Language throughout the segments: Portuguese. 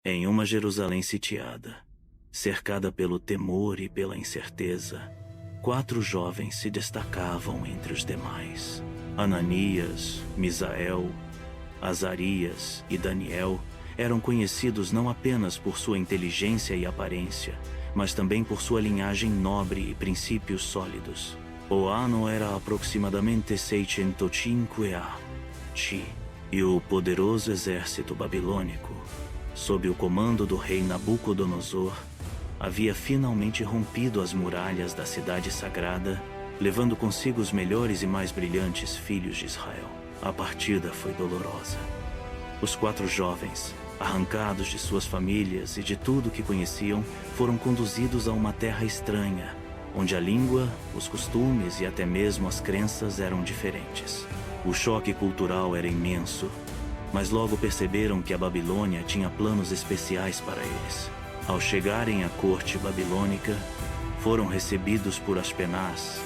Em uma Jerusalém sitiada, cercada pelo temor e pela incerteza, 4 jovens se destacavam entre os demais. Ananias, Misael, Azarias e Daniel eram conhecidos não apenas por sua inteligência e aparência, mas também por sua linhagem nobre e princípios sólidos. O ano era aproximadamente 605 a.C. e o poderoso exército babilônico, sob o comando do rei Nabucodonosor, havia finalmente rompido as muralhas da cidade sagrada, levando consigo os melhores e mais brilhantes filhos de Israel. A partida foi dolorosa. Os 4 jovens, arrancados de suas famílias e de tudo que conheciam, foram conduzidos a uma terra estranha, onde a língua, os costumes e até mesmo as crenças eram diferentes. O choque cultural era imenso, mas logo perceberam que a Babilônia tinha planos especiais para eles. Ao chegarem à corte babilônica, foram recebidos por Aspenaz,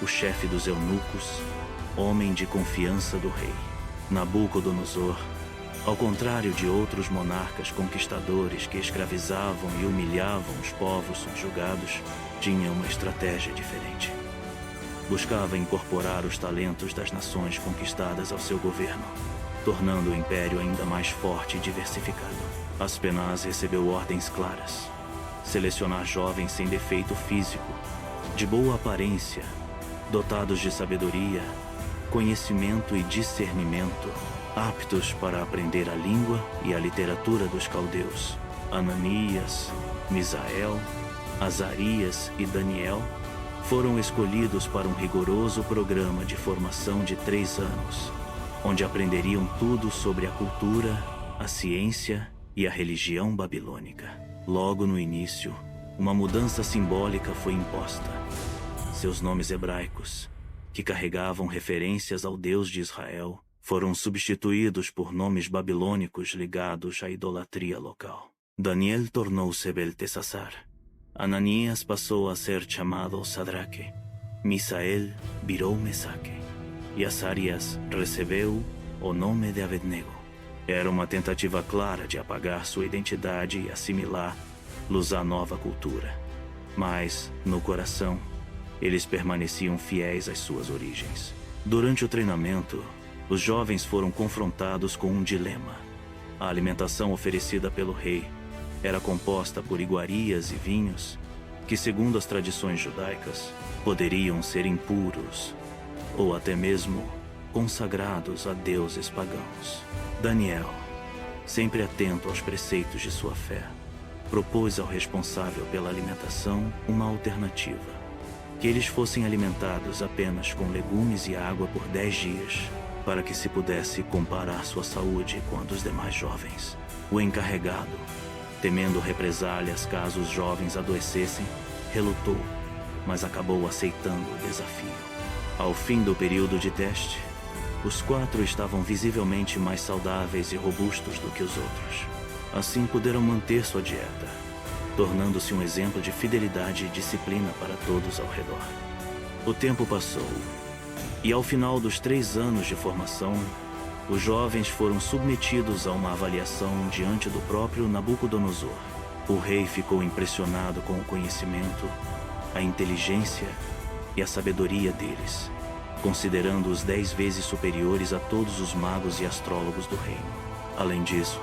o chefe dos eunucos, homem de confiança do rei. Nabucodonosor, ao contrário de outros monarcas conquistadores que escravizavam e humilhavam os povos subjugados, tinha uma estratégia diferente. Buscava incorporar os talentos das nações conquistadas ao seu governo, tornando o império ainda mais forte e diversificado. Aspenaz recebeu ordens claras: selecionar jovens sem defeito físico, de boa aparência, dotados de sabedoria, conhecimento e discernimento, aptos para aprender a língua e a literatura dos caldeus. Ananias, Misael, Azarias e Daniel foram escolhidos para um rigoroso programa de formação de 3 anos, onde aprenderiam tudo sobre a cultura, a ciência e a religião babilônica. Logo no início, uma mudança simbólica foi imposta. Seus nomes hebraicos, que carregavam referências ao Deus de Israel, foram substituídos por nomes babilônicos ligados à idolatria local. Daniel tornou-se Beltesazar. Ananias passou a ser chamado Sadraque. Misael virou Mesaque. E Azarias recebeu o nome de Abednego. Era uma tentativa clara de apagar sua identidade e assimilá-los à nova cultura. Mas, no coração, eles permaneciam fiéis às suas origens. Durante o treinamento, os jovens foram confrontados com um dilema. A alimentação oferecida pelo rei era composta por iguarias e vinhos que, segundo as tradições judaicas, poderiam ser impuros ou até mesmo consagrados a deuses pagãos. Daniel, sempre atento aos preceitos de sua fé, propôs ao responsável pela alimentação uma alternativa: que eles fossem alimentados apenas com legumes e água por 10 dias, para que se pudesse comparar sua saúde com a dos demais jovens. O encarregado, temendo represálias caso os jovens adoecessem, relutou, mas acabou aceitando o desafio. Ao fim do período de teste, os 4 estavam visivelmente mais saudáveis e robustos do que os outros. Assim puderam manter sua dieta, tornando-se um exemplo de fidelidade e disciplina para todos ao redor. O tempo passou, e ao final dos 3 anos de formação, os jovens foram submetidos a uma avaliação diante do próprio Nabucodonosor. O rei ficou impressionado com o conhecimento, a inteligência e a sabedoria deles, considerando-os 10 vezes superiores a todos os magos e astrólogos do reino. Além disso,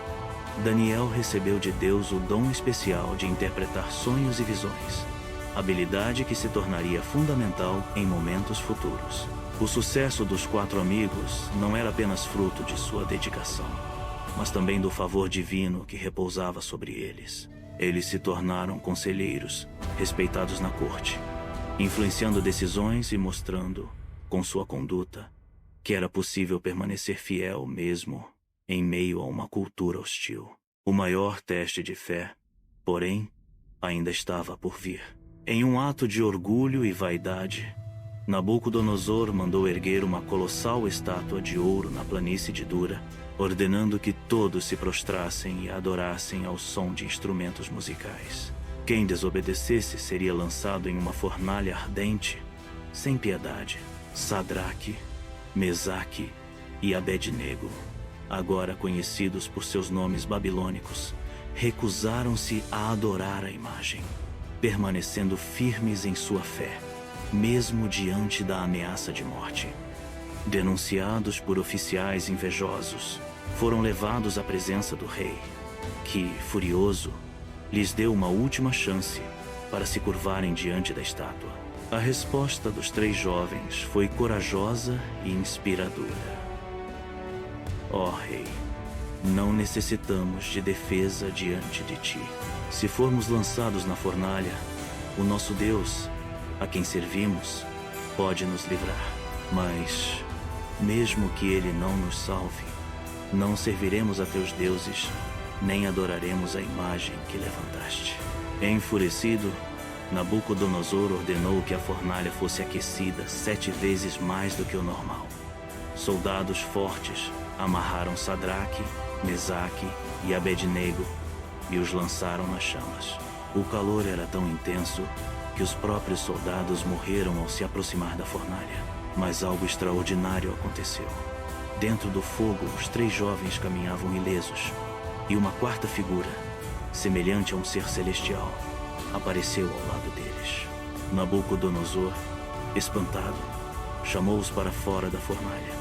Daniel recebeu de Deus o dom especial de interpretar sonhos e visões, habilidade que se tornaria fundamental em momentos futuros. O sucesso dos 4 amigos não era apenas fruto de sua dedicação, mas também do favor divino que repousava sobre eles. Eles se tornaram conselheiros, respeitados na corte, influenciando decisões e mostrando, com sua conduta, que era possível permanecer fiel mesmo em meio a uma cultura hostil. O maior teste de fé, porém, ainda estava por vir. Em um ato de orgulho e vaidade, Nabucodonosor mandou erguer uma colossal estátua de ouro na planície de Dura, ordenando que todos se prostrassem e adorassem ao som de instrumentos musicais. Quem desobedecesse seria lançado em uma fornalha ardente, sem piedade. Sadraque, Mesaque e Abednego, agora conhecidos por seus nomes babilônicos, recusaram-se a adorar a imagem, permanecendo firmes em sua fé, mesmo diante da ameaça de morte. Denunciados por oficiais invejosos, foram levados à presença do rei, que, furioso, lhes deu uma última chance para se curvarem diante da estátua. A resposta dos 3 jovens foi corajosa e inspiradora. Ó Rei, não necessitamos de defesa diante de ti. Se formos lançados na fornalha, o nosso Deus, a quem servimos, pode nos livrar. Mas, mesmo que ele não nos salve, não serviremos a teus deuses, nem adoraremos a imagem que levantaste. Enfurecido, Nabucodonosor ordenou que a fornalha fosse aquecida 7 vezes mais do que o normal. Soldados fortes amarraram Sadraque, Mesaque e Abednego e os lançaram nas chamas. O calor era tão intenso que os próprios soldados morreram ao se aproximar da fornalha. Mas algo extraordinário aconteceu. Dentro do fogo, os 3 jovens caminhavam ilesos, e uma 4ª figura, semelhante a um ser celestial, apareceu ao lado deles. Nabucodonosor, espantado, chamou-os para fora da fornalha.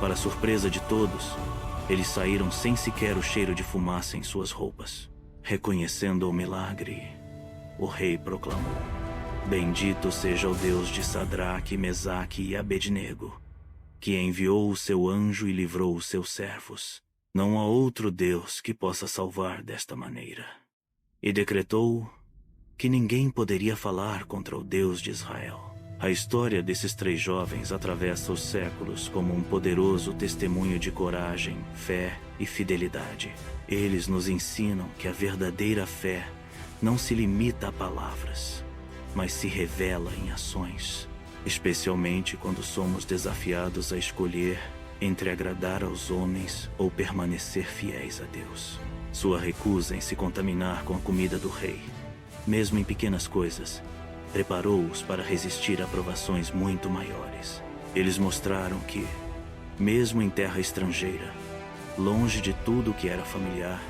Para surpresa de todos, eles saíram sem sequer o cheiro de fumaça em suas roupas. Reconhecendo o milagre, o rei proclamou: Bendito seja o Deus de Sadraque, Mesaque e Abednego, que enviou o seu anjo e livrou os seus servos. Não há outro Deus que possa salvar desta maneira. E decretou que ninguém poderia falar contra o Deus de Israel. A história desses 3 jovens atravessa os séculos como um poderoso testemunho de coragem, fé e fidelidade. Eles nos ensinam que a verdadeira fé não se limita a palavras, mas se revela em ações, especialmente quando somos desafiados a escolher entre agradar aos homens ou permanecer fiéis a Deus. Sua recusa em se contaminar com a comida do rei, mesmo em pequenas coisas, preparou-os para resistir a provações muito maiores. Eles mostraram que, mesmo em terra estrangeira, longe de tudo que era familiar,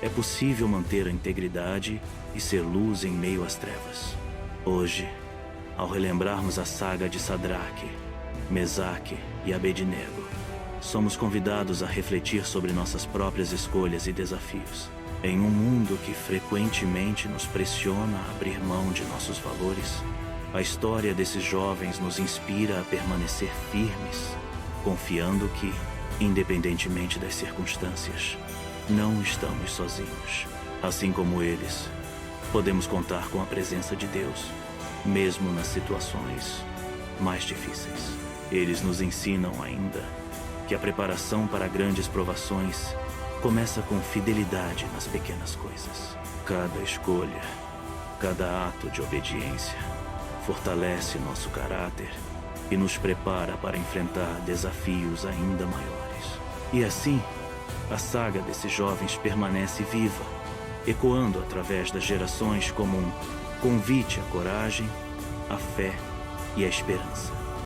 é possível manter a integridade e ser luz em meio às trevas. Hoje, ao relembrarmos a saga de Sadraque, Mesaque e Abednego, somos convidados a refletir sobre nossas próprias escolhas e desafios. Em um mundo que frequentemente nos pressiona a abrir mão de nossos valores, a história desses jovens nos inspira a permanecer firmes, confiando que, independentemente das circunstâncias, não estamos sozinhos. Assim como eles, podemos contar com a presença de Deus, mesmo nas situações mais difíceis. Eles nos ensinam ainda que a preparação para grandes provações começa com fidelidade nas pequenas coisas. Cada escolha, cada ato de obediência fortalece nosso caráter e nos prepara para enfrentar desafios ainda maiores. E assim, a saga desses jovens permanece viva, ecoando através das gerações como um convite à coragem, à fé e à esperança.